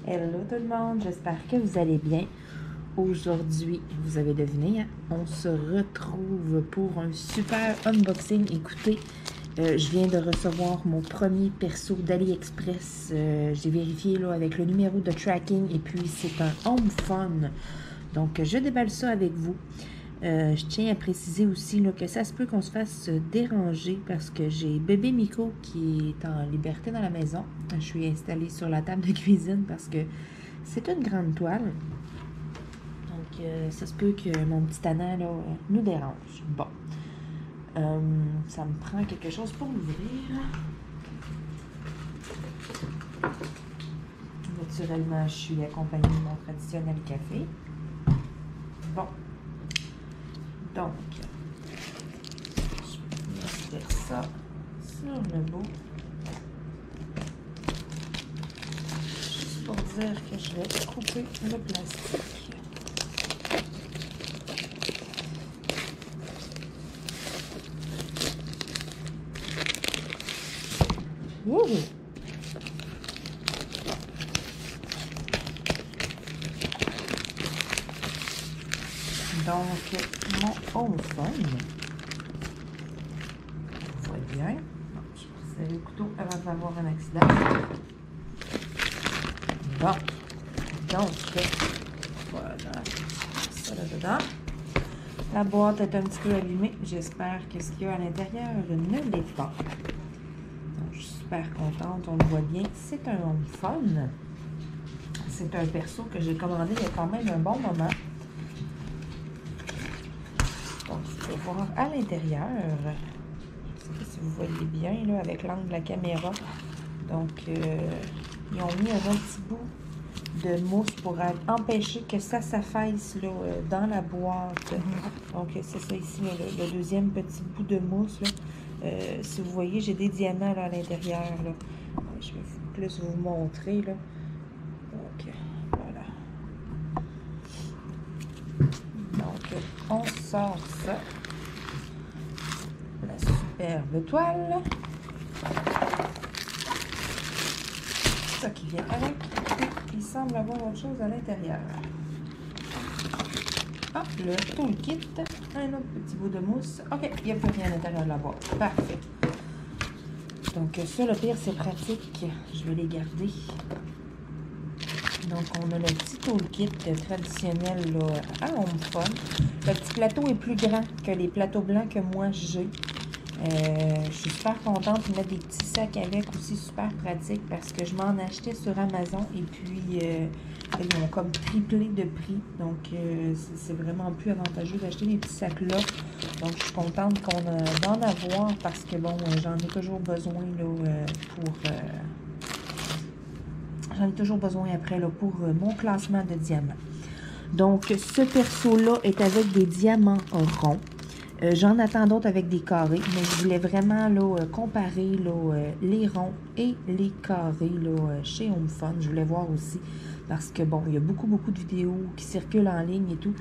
Hello tout le monde, j'espère que vous allez bien. Aujourd'hui, vous avez deviné, hein, on se retrouve pour un super unboxing. Écoutez, je viens de recevoir mon premier perso d'AliExpress. J'ai vérifié là, avec le numéro de tracking et puis c'est un Home Fun. Donc, je déballe ça avec vous. Je tiens à préciser aussi là, que ça se peut qu'on se fasse déranger parce que j'ai bébé Miko qui est en liberté dans la maison. Je suis installée sur la table de cuisine parce que c'est une grande toile. Donc, ça se peut que mon petit tannant là, nous dérange. Bon. Ça me prend quelque chose pour l'ouvrir. Naturellement, je suis accompagnée de mon traditionnel café. Bon. Donc, je vais mettre ça sur le bout. Juste pour dire que je vais couper le plastique. Wouh! Donc, mon Home Fun. On voit bien. Bon, je vais passer le couteau avant d'avoir un accident. Bon. Donc, voilà. Ça là-dedans. La boîte est un petit peu abîmée. J'espère que ce qu'il y a à l'intérieur ne l'est pas. Donc, je suis super contente. On le voit bien. C'est un Home Fun. C'est un perso que j'ai commandé il y a quand même un bon moment. Donc, vous pouvez voir à l'intérieur, je ne sais pas si vous voyez bien là, avec l'angle de la caméra. Donc, ils ont mis un petit bout de mousse pour empêcher que ça s'affaisse là, dans la boîte. Donc, c'est ça ici, là, le deuxième petit bout de mousse. Là. Si vous voyez, j'ai des diamants là, à l'intérieur. Je vais plus vous montrer. Là. Donc, voilà. Donc, on sort ça. La superbe toile. Ça qui vient avec. Et il semble avoir autre chose à l'intérieur. Ah, le toolkit. Un autre petit bout de mousse. OK, il n'y a plus rien à l'intérieur de la boîte. Parfait. Donc, ça, le pire, c'est pratique. Je vais les garder. Donc, on a le petit toolkit traditionnel là, à Home Fun. Le petit plateau est plus grand que les plateaux blancs que moi j'ai. Je suis super contente de mettre des petits sacs avec aussi, super pratique parce que je m'en achetais sur Amazon et puis ils ont comme triplé de prix. Donc, c'est vraiment plus avantageux d'acheter des petits sacs-là. Donc, je suis contente d'en avoir parce que, bon, j'en ai toujours besoin là, j'en ai toujours besoin après là, pour mon classement de diamants. Donc, ce perso-là est avec des diamants ronds. J'en attends d'autres avec des carrés, mais je voulais vraiment là, comparer là, les ronds et les carrés là, chez Home Fun. Je voulais voir aussi, parce que bon, il y a beaucoup de vidéos qui circulent en ligne et tout,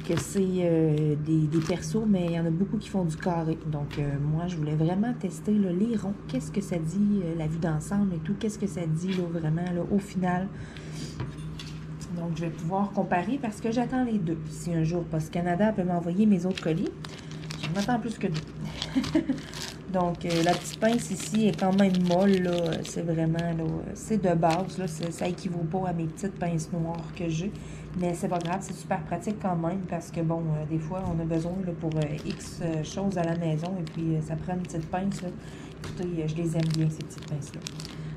que c'est des persos, mais il y en a beaucoup qui font du carré. Donc, moi, je voulais vraiment tester là, les ronds. Qu'est-ce que ça dit, la vue d'ensemble et tout? Qu'est-ce que ça dit là, vraiment là, au final? Donc, je vais pouvoir comparer parce que j'attends les deux. Si un jour Post Canada peut m'envoyer mes autres colis, je m'attends plus que deux. Donc, la petite pince ici est quand même molle. C'est vraiment, là, c'est de base. Là, ça équivaut pas à mes petites pinces noires que j'ai. Mais c'est pas grave, c'est super pratique quand même parce que, bon, des fois, on a besoin là, pour X choses à la maison et puis ça prend une petite pince. Là. Écoutez, je les aime bien, ces petites pinces-là.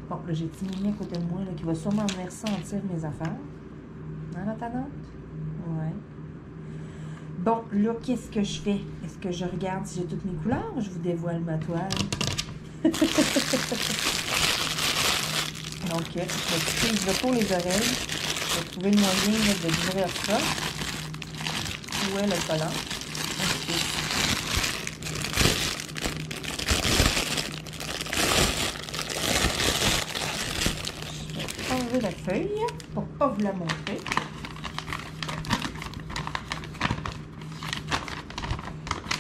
Bon, là, j'ai Timmy à côté de moi là, qui va sûrement venir sentir mes affaires. Hein, la tannante? Ouais. Bon, là, qu'est-ce que je fais? Est-ce que je regarde si j'ai toutes mes couleurs? Je vous dévoile ma toile. Donc, je vais pour les oreilles. Je vais trouver le moyen là, de d'ouvrir ça. Où est le collant? Okay. Je vais enlever la feuille pour ne pas vous la montrer.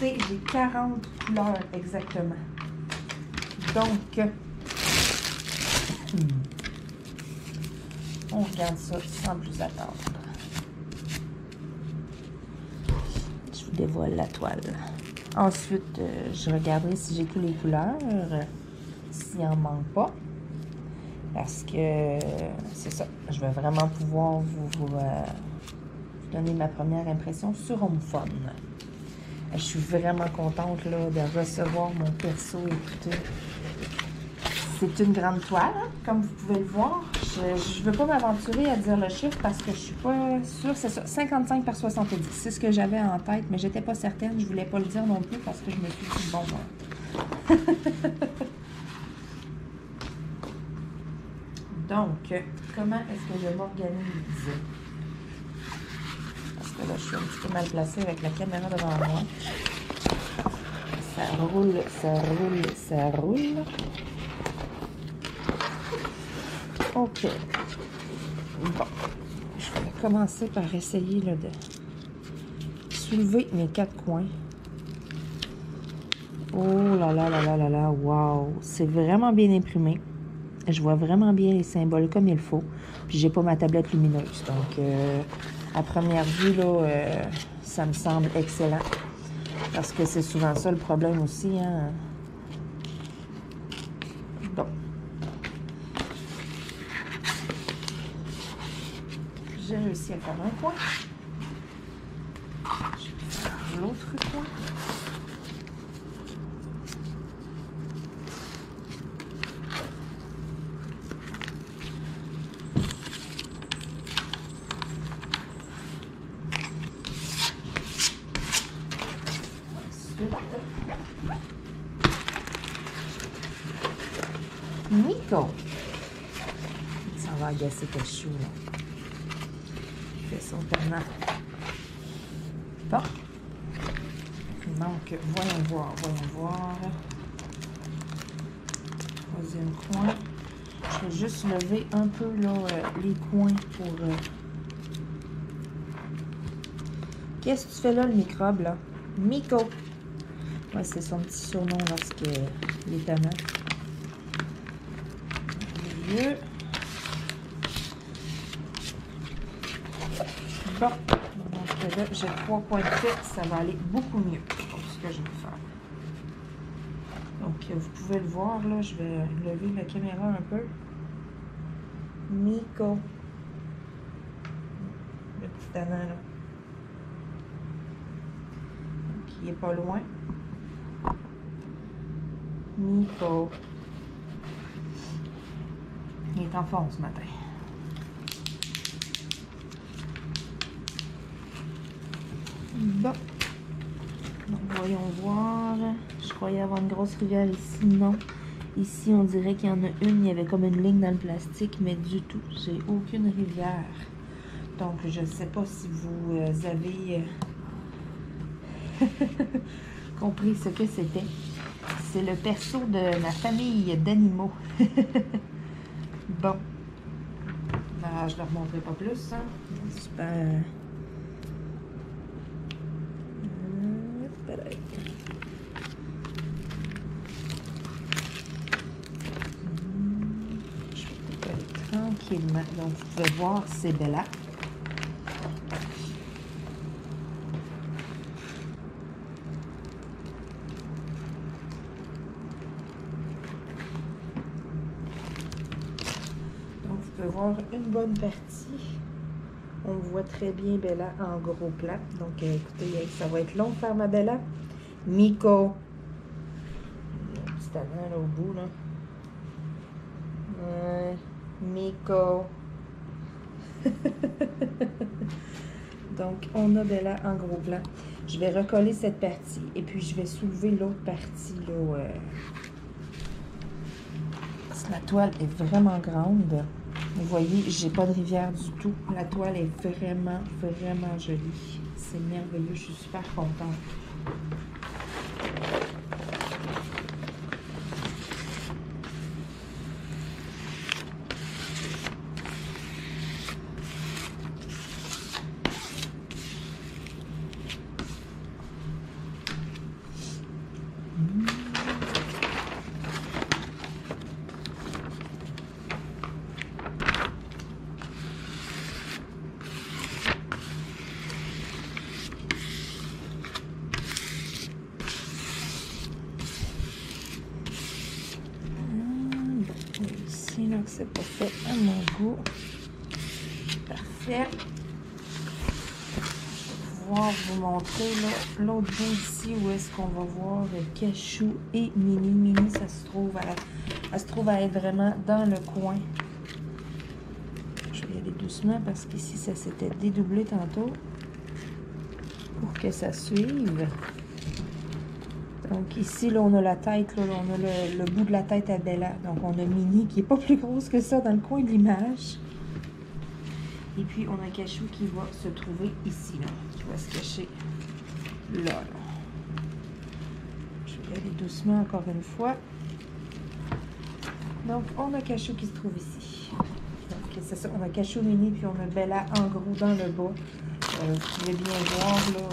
J'ai 40 couleurs exactement. Donc, On regarde ça sans plus attendre. Je vous dévoile la toile. Ensuite, je regarderai si j'ai toutes les couleurs, s'il n'en manque pas. Parce que c'est ça, je vais vraiment pouvoir vous donner ma première impression sur Home Fun. Je suis vraiment contente là, de recevoir mon perso. Écoutez, c'est une grande toile, hein, comme vous pouvez le voir. Je ne veux pas m'aventurer à dire le chiffre parce que je ne suis pas sûre. C'est ça, 55 par 70. C'est ce que j'avais en tête, mais je n'étais pas certaine. Je ne voulais pas le dire non plus parce que je me suis dit, bon, Donc, comment est-ce que je m'organise? Parce que là, je suis un petit peu mal placée avec la caméra devant moi. Ça roule, ça roule, ça roule. OK. Bon. Je vais commencer par essayer là, de soulever mes 4 coins. Oh là là là là là là, wow! C'est vraiment bien imprimé. Je vois vraiment bien les symboles comme il faut. Puis j'ai pas ma tablette lumineuse. Donc, à première vue, là, ça me semble excellent. Parce que c'est souvent ça le problème aussi, hein. Bon. J'ai réussi à faire un coin. Je vais faire l'autre coin. Nico! Ça va agacer tes choux, là. Il fait son permanent. Bon. Donc, voyons voir, voyons voir. Troisième coin. Je vais juste lever un peu, là, les coins pour... Qu'est-ce que tu fais là, le microbe, là? Miko! Ouais, c'est son petit surnom lorsqu'il est tannant. Bon, donc là, j'ai 3 points de fait, ça va aller beaucoup mieux pour ce que je vais faire. Donc, vous pouvez le voir, là, je vais lever la caméra un peu. Nico. Le petit tannant, là. Donc, il est pas loin. Nico. Il est en forme ce matin. Bon. Donc, voyons voir. Je croyais avoir une grosse rivière ici. Non. Ici, on dirait qu'il y en a une. Il y avait comme une ligne dans le plastique, mais du tout. J'ai aucune rivière. Donc, je ne sais pas si vous avez compris ce que c'était. C'est le perso de ma famille d'animaux. Bon. Ben, je ne leur montrerai pas plus. Hein. Super. Je vais aller tranquillement. Donc, vous pouvez voir, c'est Bella. Voir une bonne partie. On voit très bien Bella en gros plan. Donc, écoutez, ça va être long de faire ma Bella. Miko. Petit tannant là au bout, là. Miko. Donc, on a Bella en gros plan. Je vais recoller cette partie et puis je vais soulever l'autre partie, là. La toile est vraiment grande. Vous voyez, j'ai pas de rivière du tout. La toile est vraiment, vraiment jolie. C'est merveilleux. Je suis super contente. là, que c'est pas fait à mon goût. Parfait. Pouvoir vous montrer l'autre bout ici où est-ce qu'on va voir Cachou et Mini. Mini, ça se trouve elle se trouve à être vraiment dans le coin. Je vais y aller doucement parce qu'ici, ça s'était dédoublé tantôt pour que ça suive. Donc ici, là, on a la tête, là, on a le bout de la tête à Bella. Donc on a Mini qui n'est pas plus grosse que ça dans le coin de l'image. Et puis, on a Cachou qui va se trouver ici, là. Qui va se cacher là. Je vais aller doucement encore une fois. Donc, on a Cachou qui se trouve ici. Donc, c'est ça. On a Cachou, Mini, puis on a Bella en gros dans le bas. Vous pouvez bien voir, là,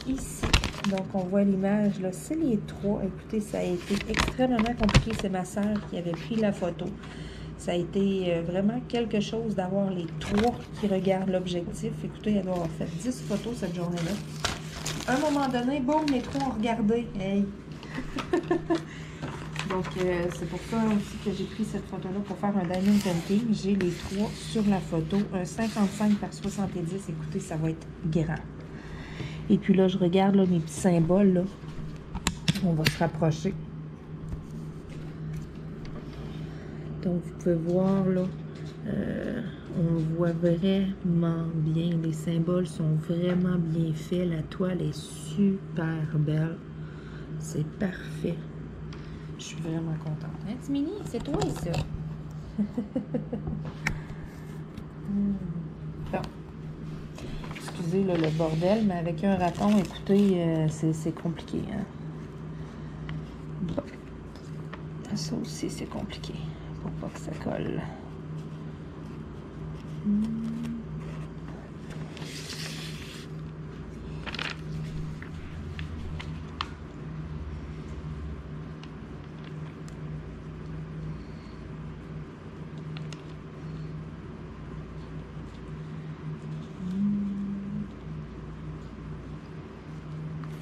ici. Donc, on voit l'image, là. C'est les trois. Écoutez, ça a été extrêmement compliqué. C'est ma soeur qui avait pris la photo. Ça a été vraiment quelque chose d'avoir les trois qui regardent l'objectif. Écoutez, elle doit avoir fait 10 photos cette journée-là. À un moment donné, boum, les trois ont regardé. Hey! Donc, c'est pour ça aussi que j'ai pris cette photo-là pour faire un diamond painting. J'ai les trois sur la photo. Un 55 par 70. Écoutez, ça va être grand. Et puis là, je regarde là, mes petits symboles. Là. On va se rapprocher. Donc, vous pouvez voir, là, on voit vraiment bien. Les symboles sont vraiment bien faits. La toile est super belle. C'est parfait. Je suis vraiment contente. Hein, petit Mini? C'est toi, ça? Bon. Excusez là, le bordel, mais avec un raton, écoutez, c'est compliqué. Hein? Bon. Ça aussi, c'est compliqué. Pour pas que ça colle.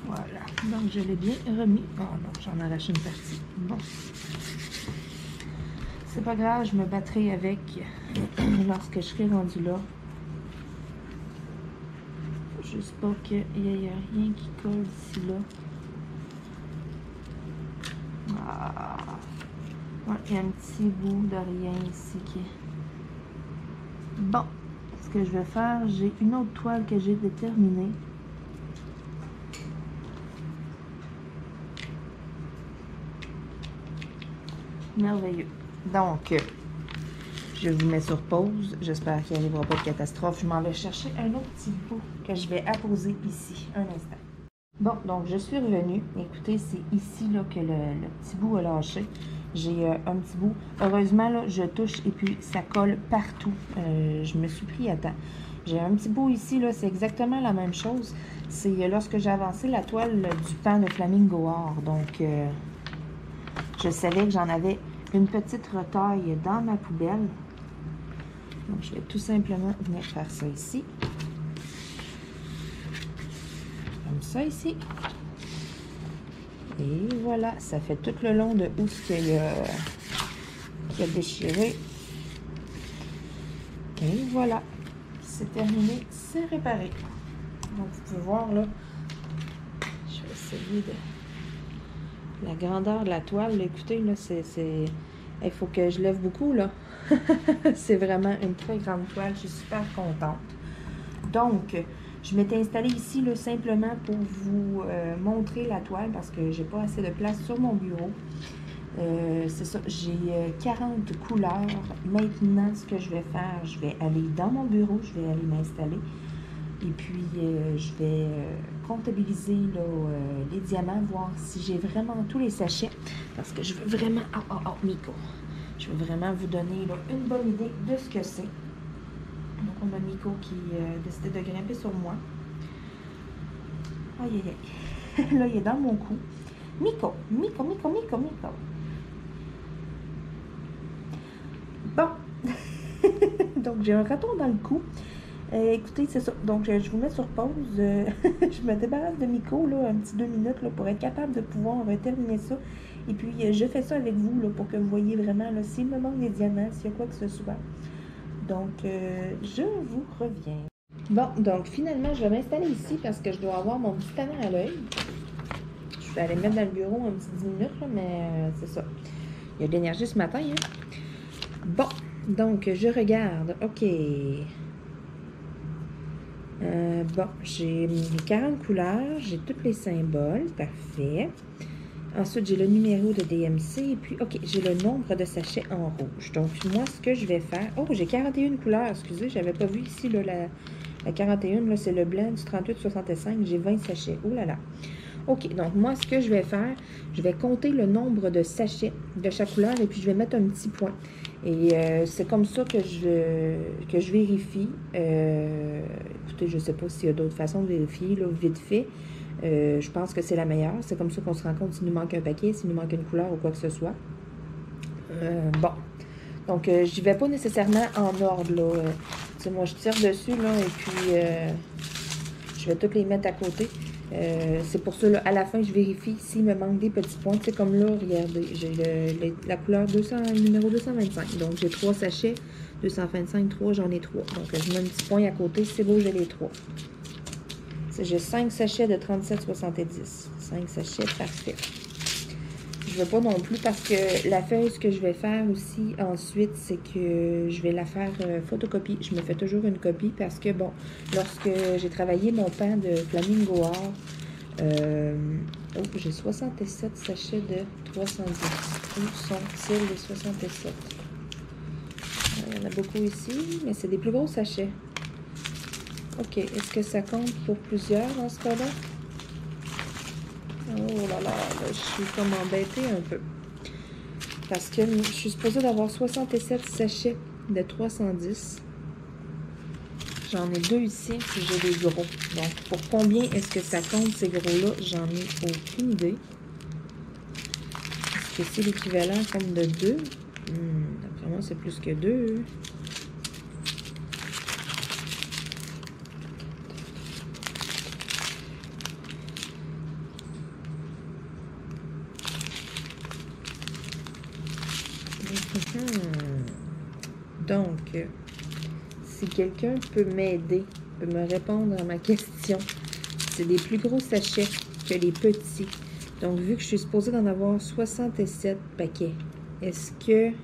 Voilà. Donc, je l'ai bien remis. Oh non, j'en arrache une partie. Bon. C'est pas grave, je me battrai avec lorsque je serai rendue là. Faut juste pas qu'il y ait rien qui colle ici là. Ah. Ouais, il y a un petit bout de rien ici qui est. Bon, ce que je vais faire, j'ai une autre toile que j'ai déterminée. Merveilleux. Donc, je vous mets sur pause. J'espère qu'il n'y arrivera pas de catastrophe. Je m'en vais chercher un autre petit bout que je vais apposer ici. Un instant. Bon, donc je suis revenue. Écoutez, c'est ici là, que le petit bout a lâché. J'ai un petit bout. Heureusement, là, je touche et puis ça colle partout. Je me suis pris à temps. J'ai un petit bout ici, là, c'est exactement la même chose. C'est lorsque j'ai avancé la toile du pan de Flamingo Art. Donc, je savais que j'en avais une petite retaille dans ma poubelle. Donc, je vais tout simplement venir faire ça ici. Comme ça ici. Et voilà, ça fait tout le long de où ce qu'il a déchiré. Et voilà, c'est terminé, c'est réparé. Donc, vous pouvez voir là, je vais essayer de... La grandeur de la toile, là, écoutez, là, il faut que je lève beaucoup, là. C'est vraiment une très grande toile. Je suis super contente. Donc, je m'étais installée ici, là, simplement pour vous montrer la toile parce que j'ai pas assez de place sur mon bureau. C'est ça, j'ai 40 couleurs. Maintenant, ce que je vais faire, je vais aller dans mon bureau, je vais aller m'installer. Et puis, je vais comptabiliser là, les diamants, voir si j'ai vraiment tous les sachets. Parce que je veux vraiment... Miko. Je veux vraiment vous donner là, une bonne idée de ce que c'est. Donc, on a Miko qui a décidé de grimper sur moi. Aïe, aïe, aïe. Là, il est dans mon cou. Miko. Bon. Donc, j'ai un raton dans le cou. Écoutez, c'est ça. Donc, je vous mets sur pause. Je me débarrasse de Miko, là, un petit 2 minutes, là, pour être capable de pouvoir terminer ça. Et puis, je fais ça avec vous, là, pour que vous voyez vraiment, là, s'il me manque des diamants, s'il y a quoi que ce soit. Donc, je vous reviens. Bon, donc, finalement, je vais m'installer ici parce que je dois avoir mon petit talent à l'œil. Je vais aller me mettre dans le bureau un petit 10 minutes, là, mais c'est ça. Il y a de l'énergie ce matin, hein. Bon, donc, je regarde. OK. Bon, j'ai mes 40 couleurs, j'ai tous les symboles, parfait. Ensuite, j'ai le numéro de DMC, et puis, OK, j'ai le nombre de sachets en rouge. Donc, moi, ce que je vais faire... Oh, j'ai 41 couleurs, excusez, j'avais pas vu ici, là, la 41, là, c'est le blanc du 38-65, j'ai 20 sachets. Oh là là! OK, donc moi, ce que je vais faire, je vais compter le nombre de sachets de chaque couleur, et puis je vais mettre un petit point. Et c'est comme ça que je vérifie. Écoutez, je ne sais pas s'il y a d'autres façons de vérifier, là, vite fait. Je pense que c'est la meilleure. C'est comme ça qu'on se rend compte s'il nous manque un paquet, s'il nous manque une couleur ou quoi que ce soit. Bon. Donc, j'y vais pas nécessairement en ordre, là. Moi, je tire dessus, là, et puis je vais toutes les mettre à côté. C'est pour ça, là, à la fin, je vérifie s'il me manque des petits points. C'est comme là, regardez, j'ai la couleur numéro 225. Donc, j'ai 3 sachets. 225, 3, j'en ai 3. Donc, je mets un petit point à côté. C'est beau, j'ai les 3. J'ai 5 sachets de 37,70. 5 sachets, parfait. Je ne veux pas non plus parce que la feuille, ce que je vais faire aussi ensuite, c'est que je vais la faire photocopie. Je me fais toujours une copie parce que, bon, lorsque j'ai travaillé mon pain de Flamingo Art, oh, j'ai 67 sachets de 310. Où sont-ils les 67? Il y en a beaucoup ici, mais c'est des plus gros sachets. OK, est-ce que ça compte pour plusieurs dans ce cas-là? Oh là là, je suis comme embêtée un peu. Parce que je suis supposée d'avoir 67 sachets de 310. J'en ai 2 ici, puis j'ai des gros. Donc, pour combien est-ce que ça compte ces gros-là? J'en ai aucune idée. Est-ce que c'est l'équivalent comme de 2? D'après moi, c'est plus que 2. Donc, si quelqu'un peut m'aider, peut me répondre à ma question, c'est des plus gros sachets que les petits. Donc, vu que je suis supposée d'en avoir 67 paquets, est-ce que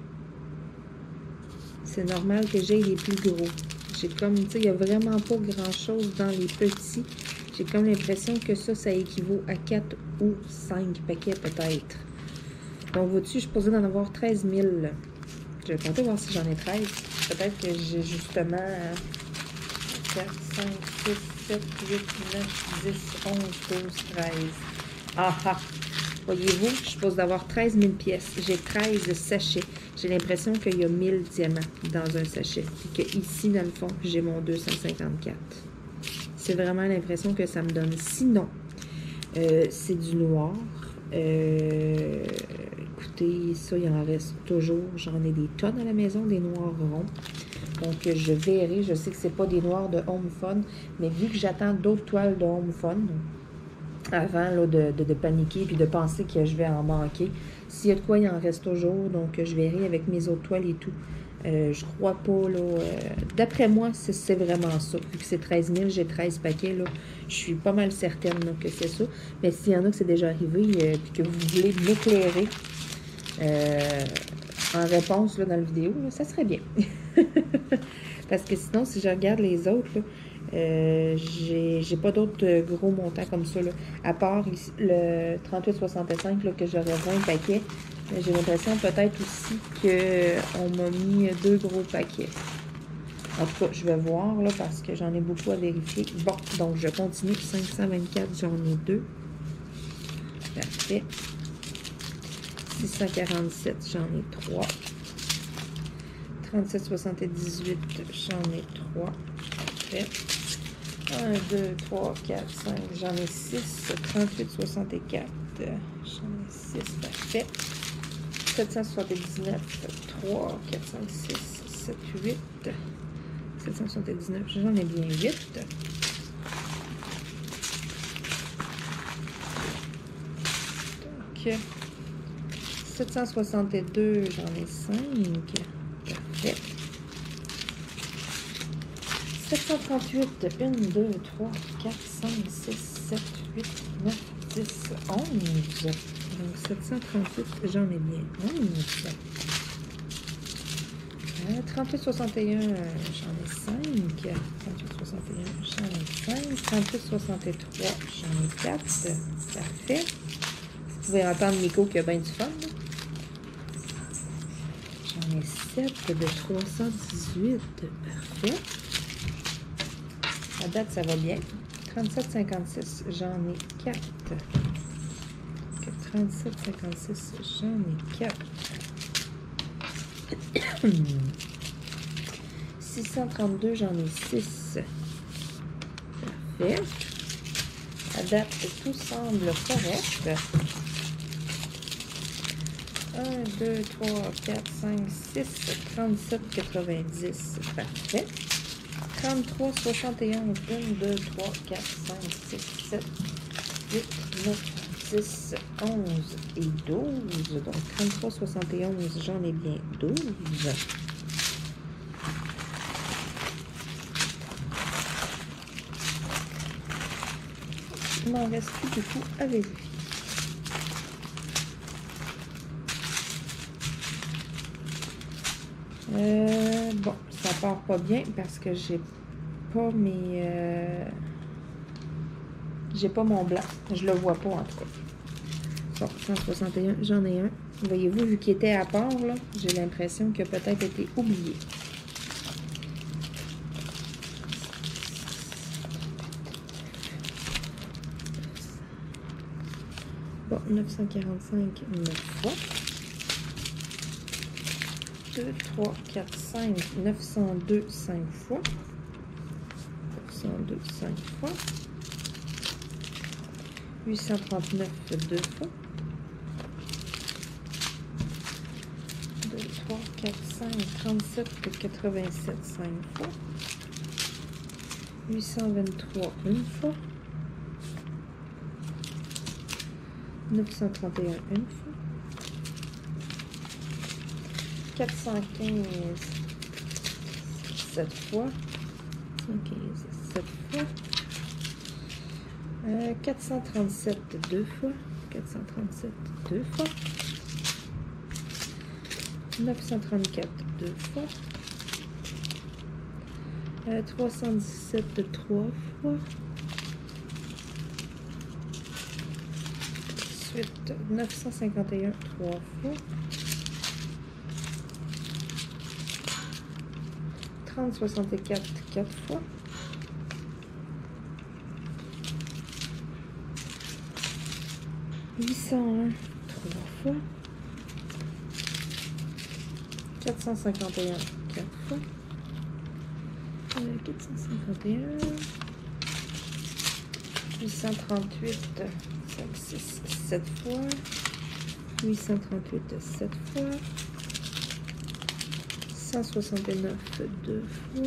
c'est normal que j'aie les plus gros? J'ai comme, tu sais, il n'y a vraiment pas grand-chose dans les petits. J'ai comme l'impression que ça équivaut à 4 ou 5 paquets peut-être. Donc, vois-tu, je suis supposée d'en avoir 13 000. Je vais compter voir si j'en ai 13. Peut-être que j'ai justement 4, 5, 6, 7, 8, 9, 10, 11, 12, 13. Ah ah! Voyez-vous, je suis supposée d'avoir 13 000 pièces. J'ai 13 sachets. J'ai l'impression qu'il y a 1000 diamants dans un sachet. Et que ici, dans le fond, j'ai mon 254. C'est vraiment l'impression que ça me donne. Sinon, c'est du noir. Écoutez, ça, il en reste toujours. J'en ai des tonnes à la maison, des noirs ronds. Donc, je verrai. Je sais que c'est pas des noirs de Home Fun, mais vu que j'attends d'autres toiles de Home Fun, avant là, de paniquer puis de penser que je vais en manquer, s'il y a de quoi, il en reste toujours. Donc, je verrai avec mes autres toiles et tout. Je crois pas, là. D'après moi, c'est vraiment ça. Vu que c'est 13 000, j'ai 13 paquets, là. Je suis pas mal certaine là, que c'est ça. Mais s'il y en a que c'est déjà arrivé, puis que vous voulez m'éclairer en réponse là, dans la vidéo, là, ça serait bien. Parce que sinon, si je regarde les autres, là, j'ai pas d'autres gros montants comme ça, là. À part ici, le 38,65 là, que j'aurais 20 paquets. J'ai l'impression peut-être aussi qu'on m'a mis 2 gros paquets. En tout cas, je vais voir là parce que j'en ai beaucoup à vérifier. Bon, donc je continue. 524, j'en ai 2. Parfait. 647, j'en ai 3. 37,78, j'en ai 3. Parfait. 1, 2, 3, 4, 5, j'en ai 6. 38,64, j'en ai 6. Parfait. 779, 3, 4, 5, 6, 7, 8, 779, j'en ai bien 8. Donc, 762, j'en ai 5. Parfait. 738, 1, 2, 3, 4, 5, 6, 7, 8, 9, 10, 11. Donc, 738, j'en ai bien 11. 38, 61, j'en ai 5. 38, 61, j'en ai 5. 38, 63, j'en ai 4. Parfait. Vous pouvez entendre Nico qui a bien du fun. J'en ai 7 de 318. Parfait. À date, ça va bien. 37, 56, j'en ai 4. 37, 56, j'en ai 4. 632, j'en ai 6. Parfait. À date, tout semble correct. 1, 2, 3, 4, 5, 6, 37, 90. Parfait. 33, 71, 1, 2, 3, 4, 5, 6, 7, 8, 9, 10, 11 et 12. Donc, 33, 71, j'en ai bien 12. Il m'en reste plus du tout à vérifier. Bon, ça part pas bien parce que j'ai pas mes... j'ai pas mon blanc. Je le vois pas en tout cas. Bon, 161, j'en ai un. Voyez-vous, vu qu'il était à part, là, j'ai l'impression qu'il a peut-être été oublié. Bon, 945, 9 fois. 2, 3, 4, 5, 902, 5 fois. 902, 5 fois. 839, 2 fois. 2, 3, 4, 5, 37, 87, 5 fois. 823, 1 fois. 931, 1 fois. 415, 7 fois. 115, 7 fois. 437, 2 fois. 437, 2 fois. 934, 2 fois. 317, 3 fois. Ensuite, 951, 3 fois. 3064, 4 fois. 801, 3 fois. 451, 4 fois. 451. 838, 5, 6, 7 fois. 838, 7 fois. 169, 2 fois.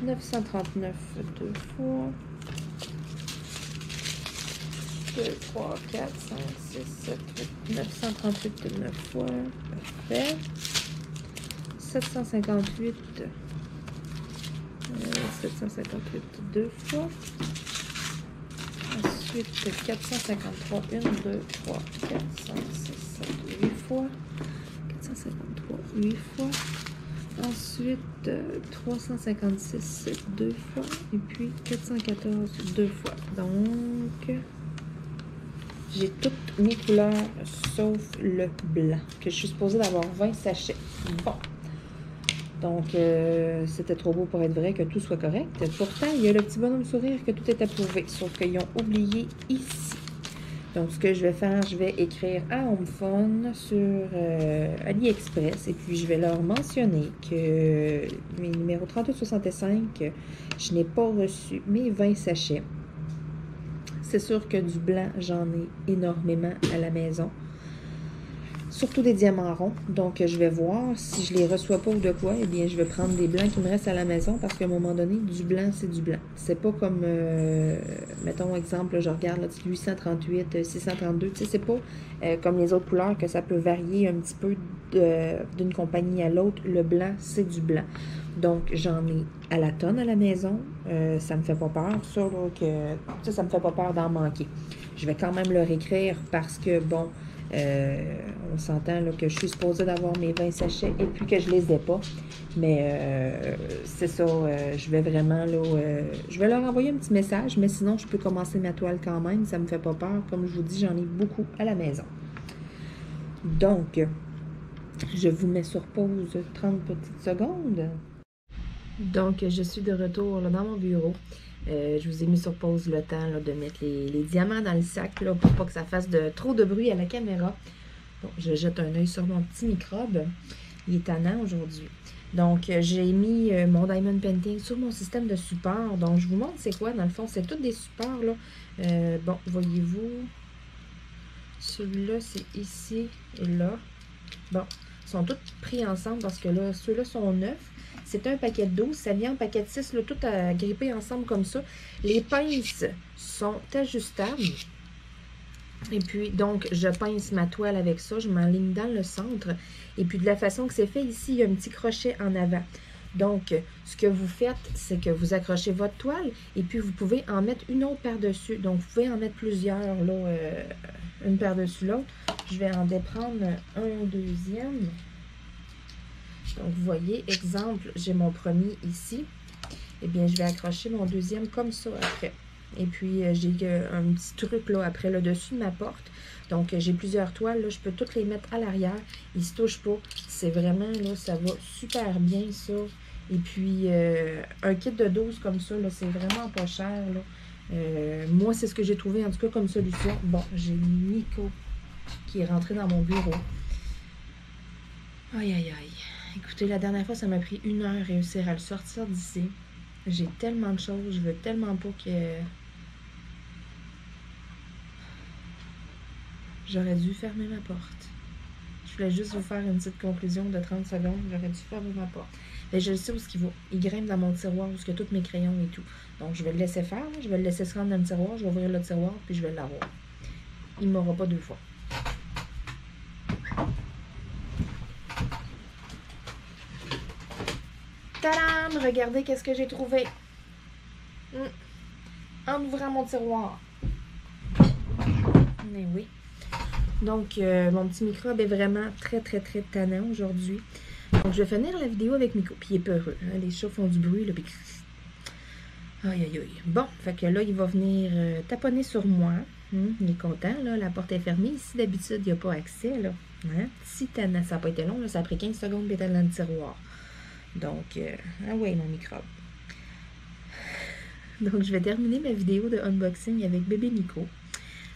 939, 2 fois. 2, 3, 4, 5, 6, 7, 8, 938, 9 fois. Parfait. 758, 758, 2 fois. Ensuite, 453, 1, 2, 3, 4, 5, 6, 7, 8 fois. 453, 8 fois. Ensuite, 356, 2 fois. Et puis, 414, 2 fois. Donc, j'ai toutes mes couleurs sauf le blanc, que je suis supposée d'avoir 20 sachets. Bon. Donc, c'était trop beau pour être vrai que tout soit correct. Pourtant, il y a le petit bonhomme sourire que tout est approuvé, sauf qu'ils ont oublié ici. Donc, ce que je vais faire, je vais écrire à HomeFun sur AliExpress et puis je vais leur mentionner que mes numéros 3865, je n'ai pas reçu mes 20 sachets. C'est sûr que du blanc, j'en ai énormément à la maison. surtout des diamants ronds. Donc, je vais voir si je les reçois pas ou de quoi. Eh bien, je vais prendre des blancs qui me restent à la maison parce qu'à un moment donné, du blanc, c'est du blanc. C'est pas comme, mettons, exemple, là, je regarde là, 838, 632. Tu sais, c'est pas comme les autres couleurs que ça peut varier un petit peu d'une compagnie à l'autre. Le blanc, c'est du blanc. Donc, j'en ai à la tonne à la maison. Ça me fait pas peur, ça, là, ça me fait pas peur d'en manquer. Je vais quand même leur écrire parce que, bon, on s'entend là, que je suis supposée d'avoir mes 20 sachets et puis que je les ai pas. Mais c'est ça, je vais vraiment, là, je vais leur envoyer un petit message, mais sinon, je peux commencer ma toile quand même. Ça me fait pas peur. Comme je vous dis, j'en ai beaucoup à la maison. Donc, je vous mets sur pause 30 petites secondes. Donc, je suis de retour là, dans mon bureau. Je vous ai mis sur pause le temps là, de mettre les diamants dans le sac là, pour pas que ça fasse trop de bruit à la caméra. Bon, je jette un œil sur mon petit microbe. Il est tannant aujourd'hui. Donc, j'ai mis mon Diamond Painting sur mon système de support. Donc, je vous montre c'est quoi. Dans le fond, c'est tous des supports. Là. Bon, voyez-vous, celui-là, c'est ici et là. Bon, ils sont tous pris ensemble parce que là, ceux-là sont neufs. C'est un paquet de 12, ça vient en paquet de 6, là, tout agrippé ensemble comme ça. Les pinces sont ajustables. Et puis, donc, je pince ma toile avec ça, je m'enligne dans le centre. Et puis, de la façon que c'est fait ici, il y a un petit crochet en avant. Donc, ce que vous faites, c'est que vous accrochez votre toile et puis vous pouvez en mettre une autre par-dessus. Donc, vous pouvez en mettre plusieurs, là, une par-dessus l'autre. Je vais en déprendre un deuxième. Donc, vous voyez, exemple, j'ai mon premier ici. Eh bien, je vais accrocher mon deuxième comme ça après. Et puis, j'ai un petit truc là après le dessus de ma porte. Donc, j'ai plusieurs toiles. Là, je peux toutes les mettre à l'arrière. Ils ne se touchent pas. C'est vraiment, là, ça va super bien, ça. Et puis, un kit de 12 comme ça, là, c'est vraiment pas cher, là. Moi, c'est ce que j'ai trouvé, en tout cas, comme solution. Bon, j'ai Nico qui est rentré dans mon bureau. Aïe, aïe, aïe. Écoutez, la dernière fois, ça m'a pris 1 heure réussir à le sortir d'ici. J'ai tellement de choses, je veux tellement pas que... J'aurais dû fermer ma porte. Je voulais juste vous faire une petite conclusion de 30 secondes. J'aurais dû fermer ma porte. Mais je le sais où ce qu'il va. Il grimpe dans mon tiroir où il y a tous mes crayons et tout. Donc, je vais le laisser faire. Je vais le laisser se rendre dans le tiroir. Je vais ouvrir le tiroir, puis je vais l'avoir. Il ne m'aura pas 2 fois. Tadam! Regardez qu'est-ce que j'ai trouvé. En ouvrant mon tiroir. Mais oui. Donc, mon petit microbe est vraiment très, très, très tannant aujourd'hui. Donc, je vais finir la vidéo avec Miko. Puis, il est peureux. Hein? Les chats font du bruit, là. Puis... Aïe, aïe, aïe. Bon, fait que là, il va venir taponner sur moi. Il est content, là. La porte est fermée. Ici, d'habitude, il n'y a pas accès, là. Hein? Si tannant, ça n'a pas été long, là. Ça a pris 15 secondes d'être dans le tiroir. Donc, ah ouais, mon microbe. Donc, je vais terminer ma vidéo de unboxing avec bébé Nico.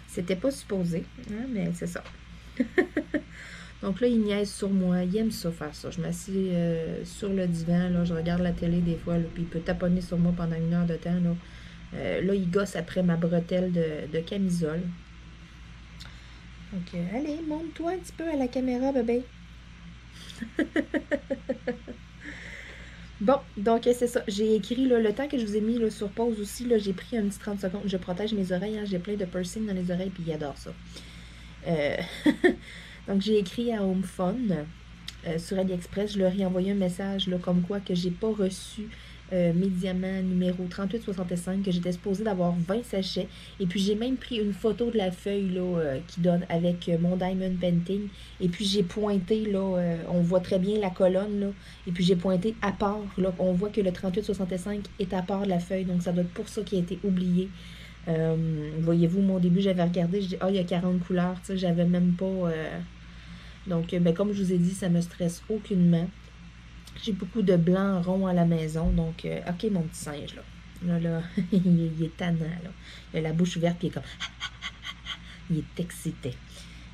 C'était pas supposé, hein, mais c'est ça. Donc là, il niaise sur moi. Il aime ça, faire ça. Je m'assieds sur le divan, là, je regarde la télé des fois, là, puis il peut taponner sur moi pendant 1 heure de temps. Là, il gosse après ma bretelle de camisole. Donc, allez, monte-toi un petit peu à la caméra, bébé. Bon, donc c'est ça. J'ai écrit là, le temps que je vous ai mis là, sur pause aussi. J'ai pris un petit 30 secondes. Je protège mes oreilles. Hein, j'ai plein de piercing dans les oreilles, puis il adore ça. Donc, j'ai écrit à Home Fun sur AliExpress. Je leur ai envoyé un message là, comme quoi que j'ai pas reçu mes diamants numéro 3865, que j'étais supposée d'avoir 20 sachets. Et puis, j'ai même pris une photo de la feuille là, qui donne avec mon Diamond Painting. Et puis, j'ai pointé, là, on voit très bien la colonne, là. Et puis, j'ai pointé à part, là. On voit que le 3865 est à part de la feuille. Donc, ça doit être pour ça qu'il a été oublié. Voyez-vous, moi, au début, j'avais regardé, je dis, ah, il y a 40 couleurs, tu sais, j'avais même pas... Donc, ben, comme je vous ai dit, ça me stresse aucunement. J'ai beaucoup de blanc rond à la maison, donc, ok, mon petit singe, là, il est tannant, là. Il a la bouche ouverte, puis il est comme, il est excité.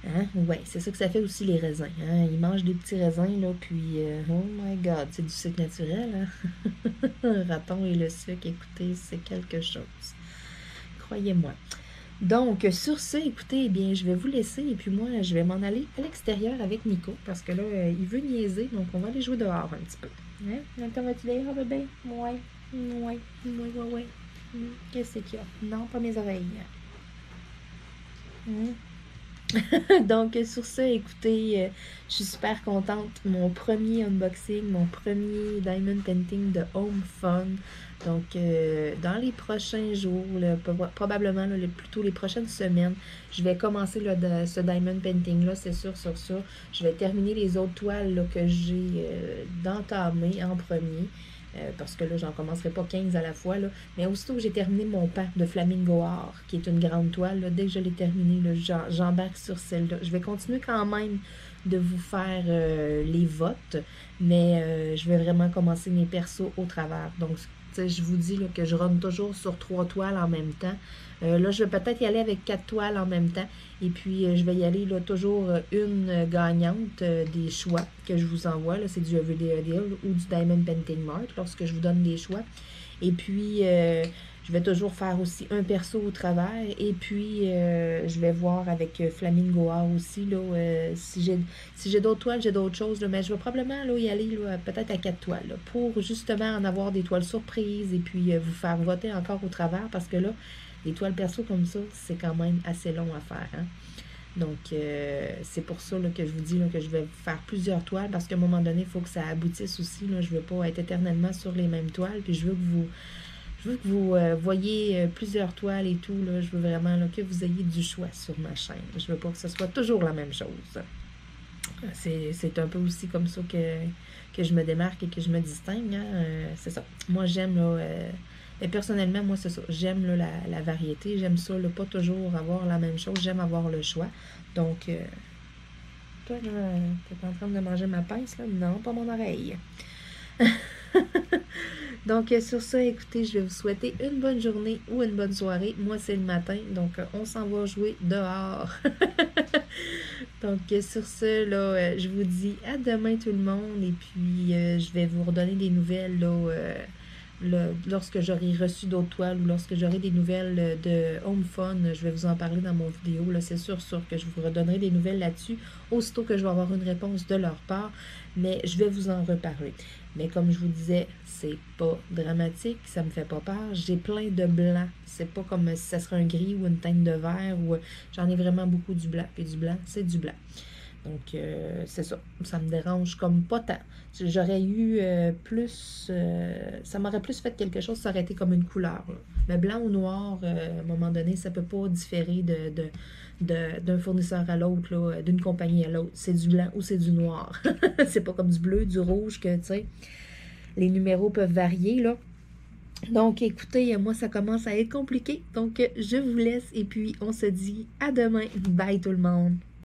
Hein? Ouais, c'est ça que ça fait aussi les raisins. Hein? Il mange des petits raisins, là, puis, oh my God, c'est du sucre naturel, hein? Raton et le sucre, écoutez, c'est quelque chose. Croyez-moi. Donc, sur ce, écoutez, eh bien, je vais vous laisser et puis moi, je vais m'en aller à l'extérieur avec Nico parce que là, il veut niaiser, donc on va aller jouer dehors un petit peu. Hein? Quand vas-tu dehors, bébé? Ouais, ouais, ouais, ouais, ouais. Qu'est-ce qu'il y a? Non, pas mes oreilles. Hum. Donc, sur ça, écoutez, je suis super contente. Mon premier unboxing, mon premier Diamond Painting de Home Fun. Donc, dans les prochains jours, là, probablement là, plutôt les prochaines semaines, je vais commencer là, ce Diamond Painting-là, c'est sûr, sur ça. Je vais terminer les autres toiles là, que j'ai d'entamer en premier. Parce que là, j'en commencerai pas 15 à la fois, là. Mais aussitôt que j'ai terminé mon pan de Flamingo Art, qui est une grande toile, là, dès que je l'ai terminé, j'embarque sur celle-là. Je vais continuer quand même de vous faire les votes, mais je vais vraiment commencer mes persos au travers. Donc, je vous dis là, que je run toujours sur 3 toiles en même temps. Là, je vais peut-être y aller avec 4 toiles en même temps. Et puis, je vais y aller là, toujours une gagnante des choix que je vous envoie. C'est du Everyday Deal ou du Diamond Painting Mart lorsque je vous donne des choix. Et puis, je vais toujours faire aussi un perso au travers. Et puis, je vais voir avec Flamingo Art aussi. Là, si j'ai d'autres toiles, j'ai d'autres choses. Là, mais je vais probablement là, y aller peut-être à 4 toiles. Là, pour justement en avoir des toiles surprises. Et puis, vous faire voter encore au travers. Parce que là, les toiles perso comme ça, c'est quand même assez long à faire. Hein? Donc, c'est pour ça là, que je vous dis là, que je vais faire plusieurs toiles. Parce qu'à un moment donné, il faut que ça aboutisse aussi. Là. Je ne veux pas être éternellement sur les mêmes toiles. Puis, je veux que vous voyez plusieurs toiles et tout. Là. Je veux vraiment là, que vous ayez du choix sur ma chaîne. Je veux pas que ce soit toujours la même chose. C'est un peu aussi comme ça que je me démarque et que je me distingue. Hein? C'est ça. Moi, j'aime, là, et personnellement, moi, c'est ça. J'aime là, la variété. J'aime ça, là, pas toujours avoir la même chose. J'aime avoir le choix. Donc, toi, là, t'es en train de manger ma pince, là? Non, pas mon oreille. Donc, sur ça, écoutez, je vais vous souhaiter une bonne journée ou une bonne soirée. Moi, c'est le matin, donc on s'en va jouer dehors. Donc, sur ce, là, je vous dis à demain tout le monde. Et puis, je vais vous redonner des nouvelles là, lorsque j'aurai reçu d'autres toiles ou lorsque j'aurai des nouvelles de Home Fun. Je vais vous en parler dans mon vidéo. C'est sûr que je vous redonnerai des nouvelles là-dessus, aussitôt que je vais avoir une réponse de leur part. Mais je vais vous en reparler. Mais comme je vous disais, c'est pas dramatique, ça me fait pas peur. J'ai plein de blanc. C'est pas comme si ça serait un gris ou une teinte de vert. Ou j'en ai vraiment beaucoup du blanc. Et du blanc, c'est du blanc. Donc, c'est ça. Ça me dérange comme pas tant. J'aurais eu plus... ça m'aurait plus fait quelque chose, ça aurait été comme une couleur. Là. Mais blanc ou noir, à un moment donné, ça peut pas différer d'un fournisseur à l'autre, d'une compagnie à l'autre. C'est du blanc ou c'est du noir. C'est pas comme du bleu, du rouge, que, tu sais, les numéros peuvent varier, là. Donc, écoutez, moi, ça commence à être compliqué. Donc, je vous laisse et puis on se dit à demain. Bye tout le monde!